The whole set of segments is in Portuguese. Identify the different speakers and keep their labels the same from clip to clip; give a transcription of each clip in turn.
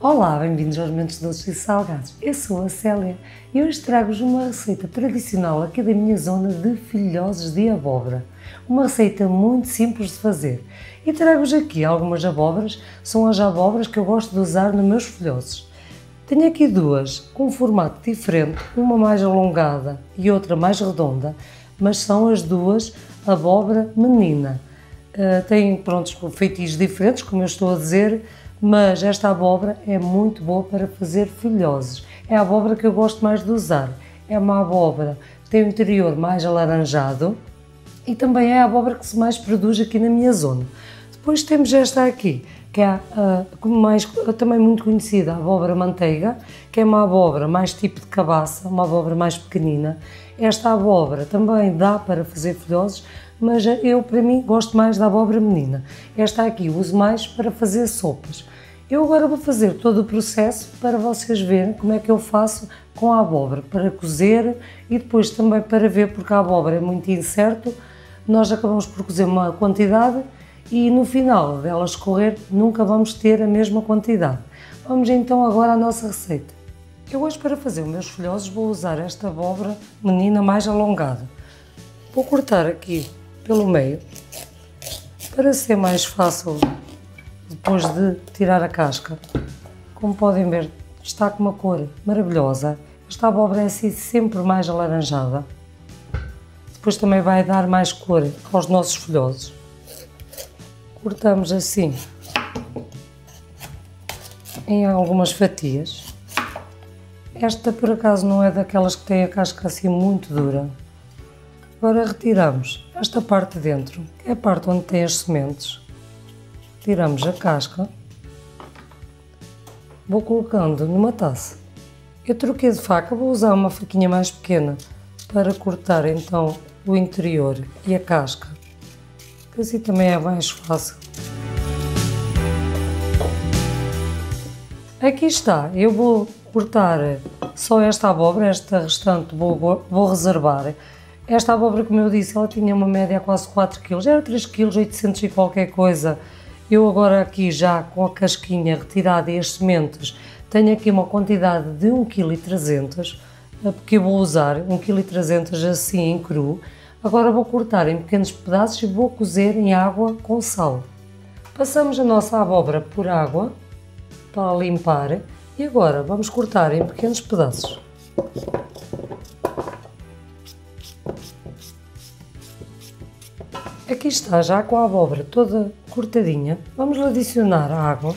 Speaker 1: Olá, bem-vindos aos Momentos Doces e Salgados. Eu sou a Célia e hoje trago-vos uma receita tradicional aqui da minha zona de filhoses de abóbora. Uma receita muito simples de fazer. E trago-vos aqui algumas abóboras, são as abóboras que eu gosto de usar nos meus filhoses. Tenho aqui duas com um formato diferente, uma mais alongada e outra mais redonda, mas são as duas abóbora menina. Têm feitios diferentes, como eu estou a dizer, mas esta abóbora é muito boa para fazer filhoses. É a abóbora que eu gosto mais de usar. É uma abóbora que tem o interior mais alaranjado e também é a abóbora que se mais produz aqui na minha zona. Depois temos esta aqui, que é também muito conhecida, a abóbora manteiga, que é uma abóbora mais tipo de cabaça, uma abóbora mais pequenina. Esta abóbora também dá para fazer filhoses, mas eu, para mim, gosto mais da abóbora menina. Esta aqui uso mais para fazer sopas. Eu agora vou fazer todo o processo para vocês verem como é que eu faço com a abóbora, para cozer e depois também para ver, porque a abóbora é muito incerto, nós acabamos por cozer uma quantidade e no final dela escorrer nunca vamos ter a mesma quantidade. Vamos então agora à nossa receita. Eu hoje, para fazer os meus filhoses, vou usar esta abóbora menina mais alongada. Vou cortar aqui pelo meio, para ser mais fácil depois de tirar a casca. Como podem ver, está com uma cor maravilhosa. Esta abóbora é assim sempre mais alaranjada. Depois também vai dar mais cor aos nossos filhoses. Cortamos assim em algumas fatias. Esta por acaso não é daquelas que têm a casca assim muito dura. Agora retiramos esta parte de dentro, que é a parte onde tem as sementes. Tiramos a casca. Vou colocando numa taça. Eu troquei de faca, vou usar uma faquinha mais pequena para cortar então o interior e a casca, que assim também é mais fácil. Aqui está, eu vou cortar só esta abóbora, esta restante vou reservar. Esta abóbora, como eu disse, ela tinha uma média de quase 4 kg, era 3 kg, 800 e qualquer coisa. Eu agora aqui já com a casquinha retirada e as sementes, tenho aqui uma quantidade de 1,3 kg, porque eu vou usar 1,3 kg assim em cru. Agora vou cortar em pequenos pedaços e vou cozer em água com sal. Passamos a nossa abóbora por água para limpar e agora vamos cortar em pequenos pedaços. Aqui está, já com a abóbora toda cortadinha, vamos adicionar água.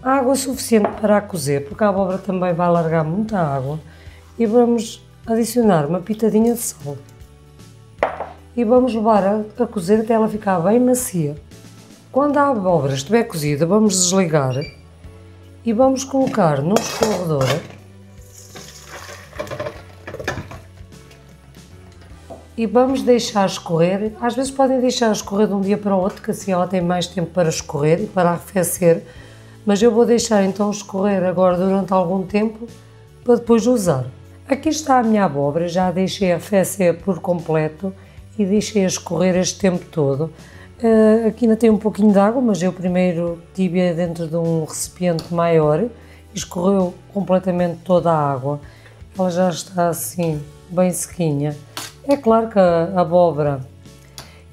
Speaker 1: Água suficiente para a cozer, porque a abóbora também vai largar muita água. E vamos adicionar uma pitadinha de sal. E vamos levar a cozer até ela ficar bem macia. Quando a abóbora estiver cozida, vamos desligar e vamos colocar no escorredor. E vamos deixar escorrer, às vezes podem deixar escorrer de um dia para o outro, que assim ela tem mais tempo para escorrer e para arrefecer, mas eu vou deixar então escorrer agora durante algum tempo, para depois usar. Aqui está a minha abóbora, já a deixei arrefecer por completo e deixei-a escorrer este tempo todo. Aqui ainda tem um pouquinho de água, mas eu primeiro tive-a dentro de um recipiente maior e escorreu completamente toda a água. Ela já está assim, bem sequinha. É claro que a abóbora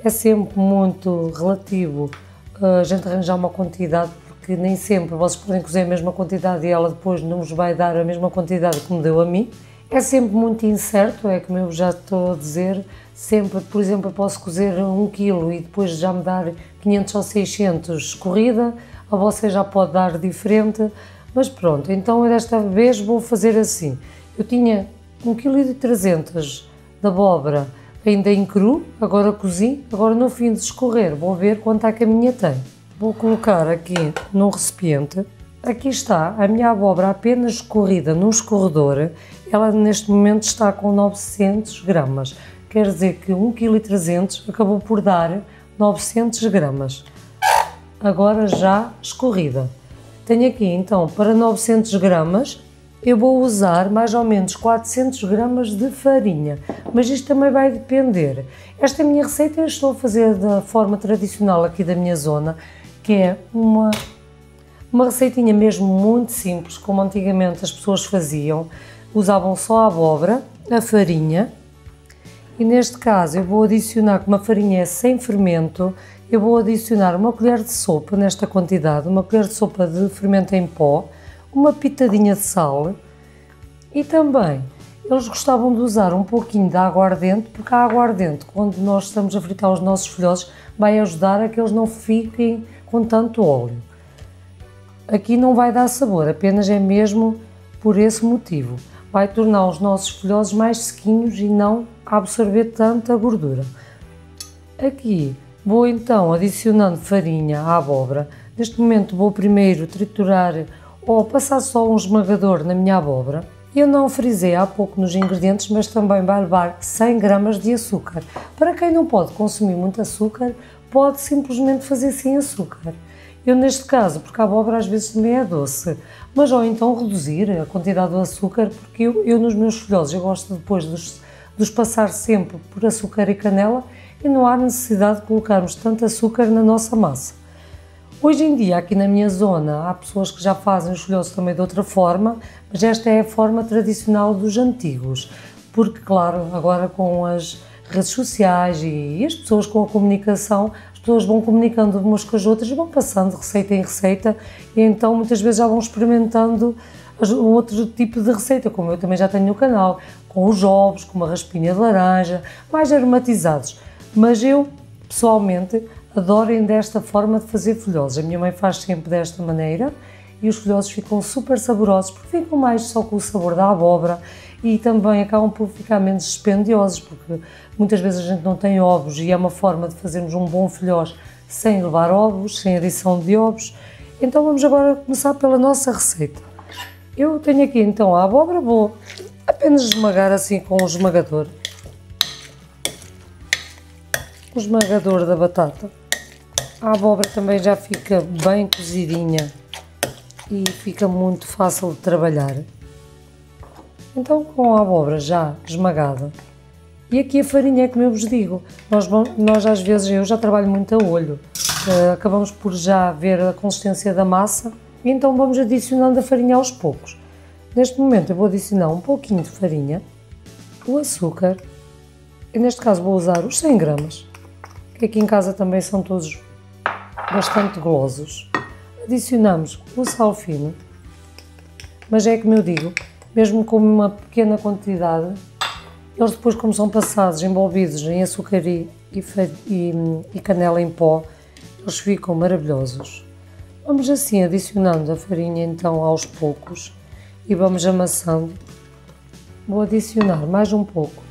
Speaker 1: é sempre muito relativo a gente arranjar uma quantidade, porque nem sempre vocês podem cozer a mesma quantidade e ela depois não vos vai dar a mesma quantidade que me deu a mim. É sempre muito incerto, é como eu já estou a dizer, sempre, por exemplo, eu posso cozer 1 kg e depois já me dar 500 ou 600 escorrida, a você já pode dar diferente, mas pronto, então eu desta vez vou fazer assim. Eu tinha 1,3 kg de abóbora ainda em cru, agora cozi, agora no fim de escorrer vou ver quanto é que a minha tem. Vou colocar aqui num recipiente. Aqui está a minha abóbora apenas escorrida num escorredor, ela neste momento está com 900 gramas, quer dizer que 1,3 kg acabou por dar 900 gramas, agora já escorrida. Tenho aqui então para 900 gramas, eu vou usar mais ou menos 400 gramas de farinha, mas isto também vai depender. Esta minha receita eu estou a fazer da forma tradicional aqui da minha zona, que é uma Uma receitinha mesmo muito simples, como antigamente as pessoas faziam. Usavam só a abóbora, a farinha, e neste caso eu vou adicionar, como a farinha é sem fermento, eu vou adicionar uma colher de sopa nesta quantidade, uma colher de sopa de fermento em pó, uma pitadinha de sal e também eles gostavam de usar um pouquinho de aguardente, porque a aguardente, quando nós estamos a fritar os nossos filhotes, vai ajudar a que eles não fiquem com tanto óleo. Aqui não vai dar sabor, apenas é mesmo por esse motivo. Vai tornar os nossos filhotes mais sequinhos e não absorver tanta gordura. Aqui vou então adicionando farinha à abóbora. Neste momento vou primeiro triturar ou passar só um esmagador na minha abóbora. Eu não frisei há pouco nos ingredientes, mas também vai levar 100 gramas de açúcar. Para quem não pode consumir muito açúcar, pode simplesmente fazer sem açúcar. Eu neste caso, porque a abóbora às vezes também é doce, mas ou então reduzir a quantidade do açúcar, porque eu nos meus filhotes, eu gosto depois de os passar sempre por açúcar e canela e não há necessidade de colocarmos tanto açúcar na nossa massa. Hoje em dia, aqui na minha zona, há pessoas que já fazem os filhotes também de outra forma, mas esta é a forma tradicional dos antigos, porque claro, agora com as redes sociais e as pessoas com a comunicação, as pessoas vão comunicando umas com as outras e vão passando de receita em receita e então muitas vezes já vão experimentando outro tipo de receita, como eu também já tenho no canal, com os ovos, com uma raspinha de laranja, mais aromatizados. Mas eu, pessoalmente, adoro desta forma de fazer folhosos. A minha mãe faz sempre desta maneira e os folhosos ficam super saborosos porque ficam mais só com o sabor da abóbora e também acabam por ficar menos dispendiosos porque muitas vezes a gente não tem ovos e é uma forma de fazermos um bom filhós sem levar ovos, sem adição de ovos. Então vamos agora começar pela nossa receita. Eu tenho aqui então a abóbora, vou apenas esmagar assim com o esmagador da batata. A abóbora também já fica bem cozidinha e fica muito fácil de trabalhar. Então com a abóbora já esmagada, e aqui a farinha é como eu vos digo, nós às vezes, eu já trabalho muito a olho, acabamos por já ver a consistência da massa, e então vamos adicionando a farinha aos poucos. Neste momento eu vou adicionar um pouquinho de farinha, o açúcar, e neste caso vou usar os 100 gramas, que aqui em casa também são todos bastante golosos. Adicionamos o sal fino, mas é como eu digo, mesmo com uma pequena quantidade, eles depois, como são passados, envolvidos em açúcar e canela em pó, eles ficam maravilhosos. Vamos assim adicionando a farinha então aos poucos e vamos amassando. Vou adicionar mais um pouco.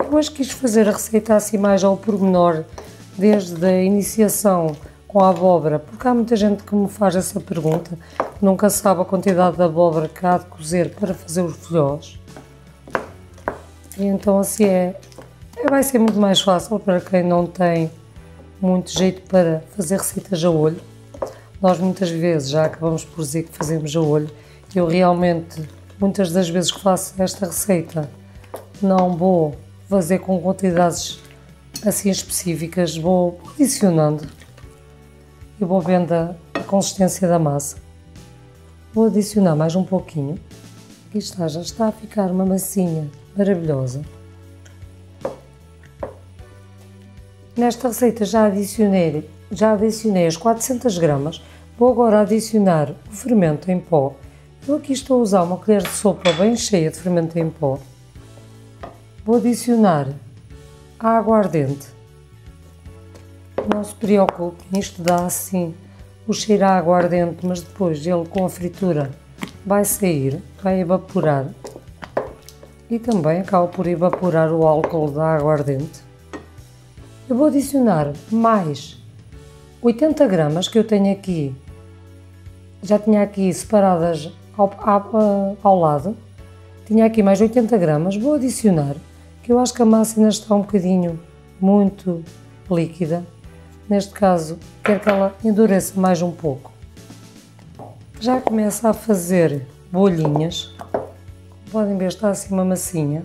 Speaker 1: Eu hoje quis fazer a receita assim mais ao pormenor, desde a iniciação com a abóbora, porque há muita gente que me faz essa pergunta, nunca sabe a quantidade de abóbora que há de cozer para fazer os filhós. E então assim vai ser muito mais fácil para quem não tem muito jeito para fazer receitas a olho. Nós muitas vezes já acabamos por dizer que fazemos a olho. Eu realmente, muitas das vezes que faço esta receita, não vou fazer com quantidades assim específicas, vou adicionando e vou vendo a consistência da massa. Vou adicionar mais um pouquinho. Aqui está, já está a ficar uma massinha maravilhosa. Nesta receita já adicionei as 400 gramas. Vou agora adicionar o fermento em pó. Eu aqui estou a usar uma colher de sopa bem cheia de fermento em pó. Vou adicionar a aguardente. Não se preocupem, isto dá assim o cheiro a aguardente, mas depois ele com a fritura vai sair, vai evaporar e também acaba por evaporar o álcool da aguardente. Eu vou adicionar mais 80 gramas que eu tenho aqui, já tinha aqui separadas ao lado, tinha aqui mais 80 gramas, vou adicionar, que eu acho que a massa ainda está um bocadinho muito líquida. Neste caso, quero que ela endureça mais um pouco. Já começa a fazer bolinhas. Podem ver, está assim uma massinha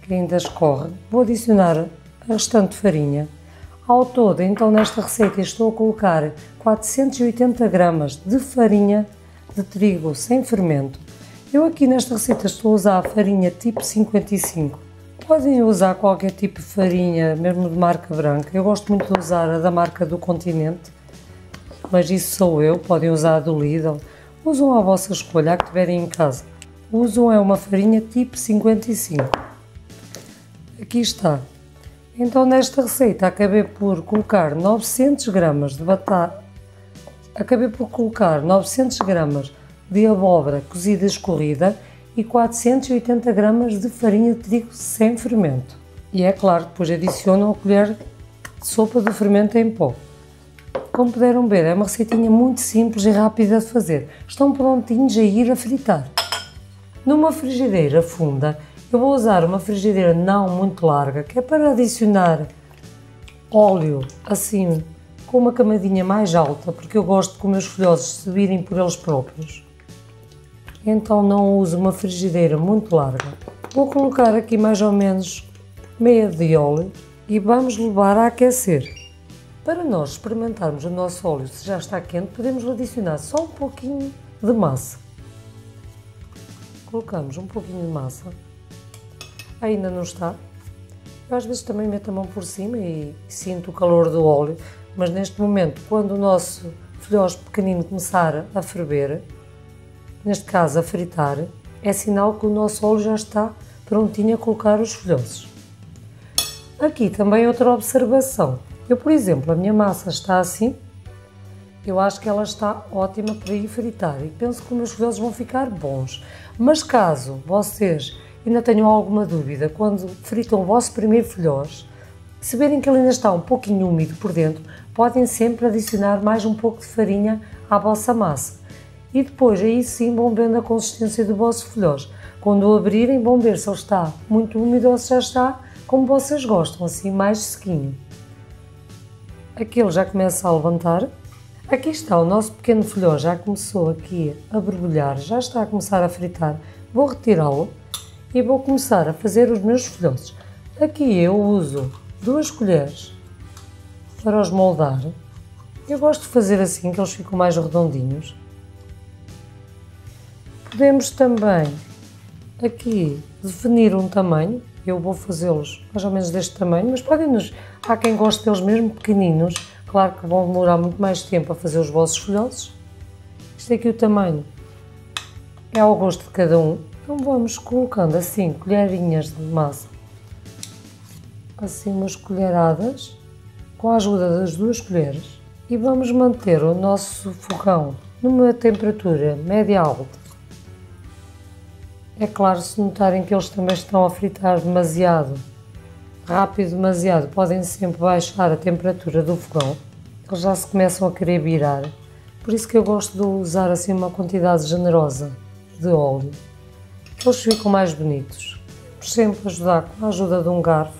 Speaker 1: que ainda escorre. Vou adicionar a restante farinha. Ao todo, então nesta receita estou a colocar 480 gramas de farinha de trigo sem fermento. Eu aqui nesta receita estou a usar a farinha tipo 55. Podem usar qualquer tipo de farinha, mesmo de marca branca. Eu gosto muito de usar a da marca do Continente, mas isso sou eu. Podem usar a do Lidl. Usam à vossa escolha, a que tiverem em casa. Usam uma farinha tipo 55. Aqui está. Então nesta receita acabei por colocar 900 gramas de batata, acabei por colocar 900 gramas de abóbora cozida e escorrida e 480 gramas de farinha de trigo sem fermento. E é claro, depois adiciono uma colher de sopa de fermento em pó. Como puderam ver, é uma receitinha muito simples e rápida de fazer. Estão prontinhos a ir a fritar. Numa frigideira funda, eu vou usar uma frigideira não muito larga, que é para adicionar óleo assim, com uma camadinha mais alta, porque eu gosto de comer os folhosos subirem por eles próprios. Então não uso uma frigideira muito larga. Vou colocar aqui mais ou menos meia de óleo e vamos levar a aquecer. Para nós experimentarmos o nosso óleo, se já está quente, podemos adicionar só um pouquinho de massa. Colocamos um pouquinho de massa. Ainda não está. Eu às vezes também meto a mão por cima e sinto o calor do óleo, mas neste momento, quando o nosso folhoso pequenino começar a ferver, neste caso a fritar, é sinal que o nosso óleo já está prontinho a colocar os folhosos. Aqui também outra observação. Eu, por exemplo, a minha massa está assim, eu acho que ela está ótima para ir fritar e penso que os meus folhosos vão ficar bons. Mas caso vocês ainda tenham alguma dúvida quando fritam o vosso primeiro folhoso, se verem que ele ainda está um pouquinho úmido por dentro, podem sempre adicionar mais um pouco de farinha à vossa massa. E depois aí sim vão vendo a consistência do vosso folhoso. Quando o abrirem vão ver se ele está muito úmido ou se já está como vocês gostam, assim mais sequinho. Aqui ele já começa a levantar. Aqui está o nosso pequeno folhoso, já começou aqui a borbulhar, já está a começar a fritar. Vou retirá-lo e vou começar a fazer os meus folhosos. Aqui eu uso 2 colheres para os moldar. Eu gosto de fazer assim, que eles ficam mais redondinhos. Podemos também aqui definir um tamanho. Eu vou fazê-los mais ou menos deste tamanho, mas há quem goste deles mesmo pequeninos. Claro que vão demorar muito mais tempo a fazer os vossos folhosos. Este aqui o tamanho é ao gosto de cada um. Então vamos colocando assim colherinhas de massa, assim umas colheradas, com a ajuda das 2 colheres, e vamos manter o nosso fogão numa temperatura média-alta. É claro, se notarem que eles também estão a fritar demasiado rápido, demasiado, podem sempre baixar a temperatura do fogão, eles já se começam a querer virar. Por isso que eu gosto de usar assim uma quantidade generosa de óleo. Eles ficam mais bonitos. Vamos sempre ajudar com a ajuda de um garfo,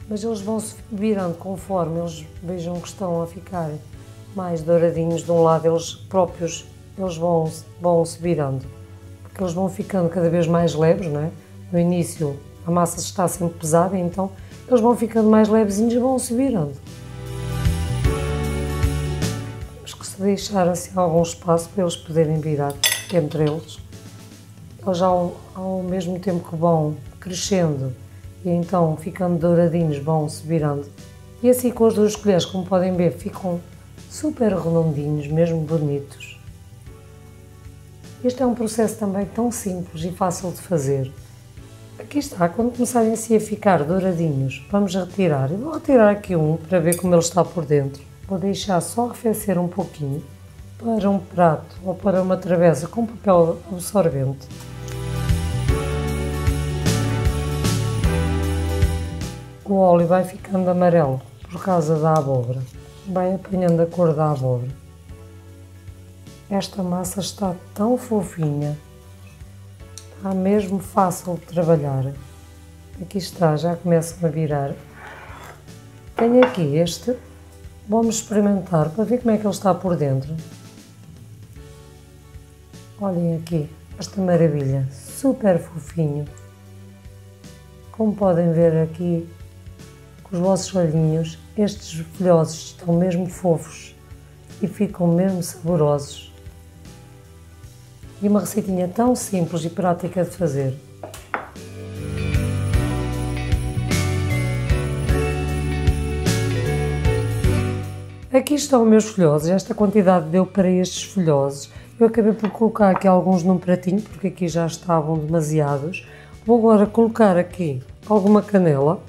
Speaker 1: mas eles vão se virando conforme eles vejam que estão a ficar mais douradinhos de um lado, eles próprios vão se virando, porque eles vão ficando cada vez mais leves, não é? No início a massa está sempre pesada, então eles vão ficando mais levezinhos e vão se virando. Temos que se deixar assim algum espaço para eles poderem virar entre eles. Eles ao mesmo tempo que vão crescendo e então ficando douradinhos vão se virando. E assim com as 2 colheres, como podem ver, ficam super redondinhos, mesmo bonitos. Este é um processo também tão simples e fácil de fazer. Aqui está, quando começarem assim a ficar douradinhos, vamos retirar. Eu vou retirar aqui um para ver como ele está por dentro. Vou deixar só arrefecer um pouquinho para um prato ou para uma travessa com papel absorvente. O óleo vai ficando amarelo por causa da abóbora, vai apanhando a cor da abóbora. Esta massa está tão fofinha, está mesmo fácil de trabalhar. Aqui está, já começa a virar. Tenho aqui este, vamos experimentar para ver como é que ele está por dentro. Olhem aqui, esta maravilha, super fofinho. Como podem ver aqui, com os vossos olhinhos. Estes folhosos estão mesmo fofos e ficam mesmo saborosos. E uma receitinha tão simples e prática de fazer. Aqui estão os meus folhosos, esta quantidade deu para estes folhosos. Eu acabei por colocar aqui alguns num pratinho, porque aqui já estavam demasiados. Vou agora colocar aqui alguma canela.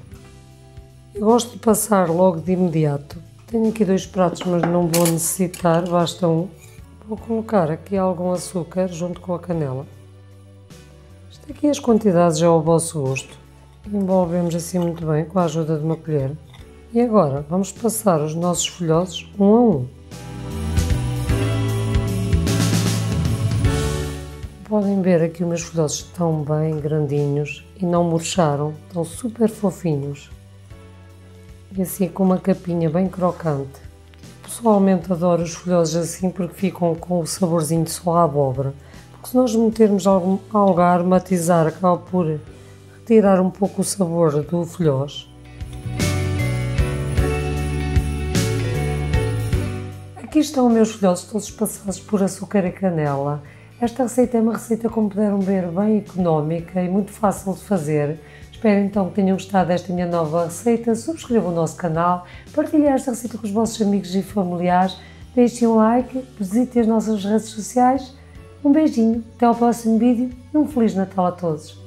Speaker 1: Eu gosto de passar logo de imediato. Tenho aqui 2 pratos, mas não vou necessitar, basta um. Vou colocar aqui algum açúcar junto com a canela. Isto aqui as quantidades é ao vosso gosto. Envolvemos assim muito bem com a ajuda de uma colher. E agora vamos passar os nossos folhosos um a um. Podem ver aqui os meus folhosos estão bem grandinhos e não murcharam, estão super fofinhos. E assim com uma capinha bem crocante. Pessoalmente adoro os folhosos assim porque ficam com o saborzinho só à abóbora. Porque se nós metermos algo a aromatizar, acaba por retirar um pouco o sabor do folhoso. Aqui estão os meus folhosos todos passados por açúcar e canela. Esta receita é uma receita, como puderam ver, bem económica e muito fácil de fazer. Espero então que tenham gostado desta minha nova receita. Subscrevam o nosso canal, partilhem esta receita com os vossos amigos e familiares, deixem um like, visitem as nossas redes sociais. Um beijinho, até ao próximo vídeo e um Feliz Natal a todos!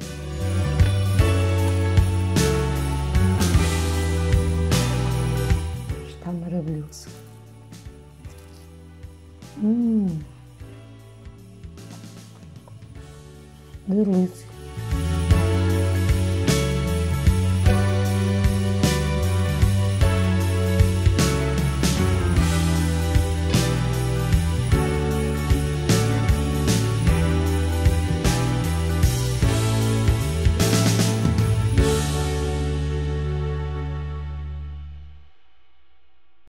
Speaker 1: Está maravilhoso! Delícia!